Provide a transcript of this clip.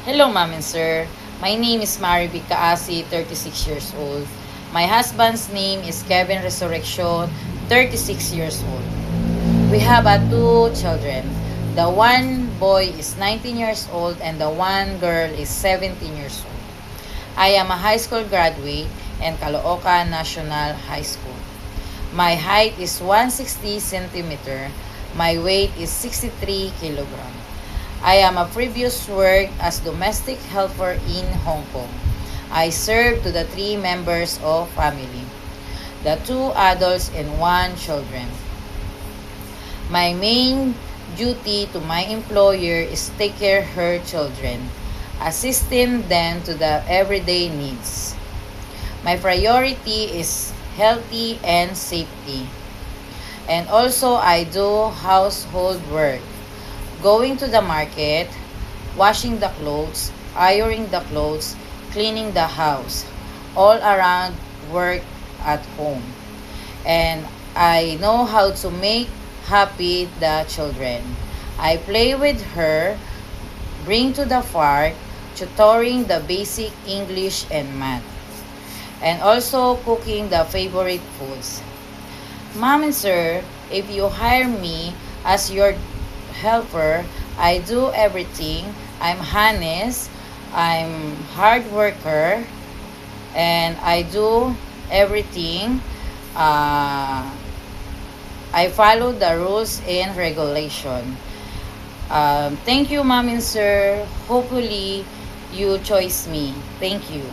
Hello, ma'am and sir. My name is Marivic Kaasi, 36 years old. My husband's name is Kevin Resurrection, 36 years old. We have two children. The one boy is 19 years old and the one girl is 17 years old. I am a high school graduate in Caloocan National High School. My height is 160 centimeter. My weight is 63 kilogram. I am a previous work as domestic helper in Hong Kong. I serve to the 3 members of family, the 2 adults and 1 children. My main duty to my employer is take care of her children, assisting them to the everyday needs. My priority is healthy and safety. And also I do household work. Going to the market, washing the clothes, ironing the clothes, cleaning the house, all around work at home. And I know how to make happy the children. I play with her, bring to the park, tutoring the basic English and math, and also cooking the favorite foods. Mom and sir, if you hire me as your helper, I do everything. I'm honest, I'm hard worker, and I do everything. I follow the rules and regulation. Thank you, mom and sir. Hopefully, you choose me. Thank you.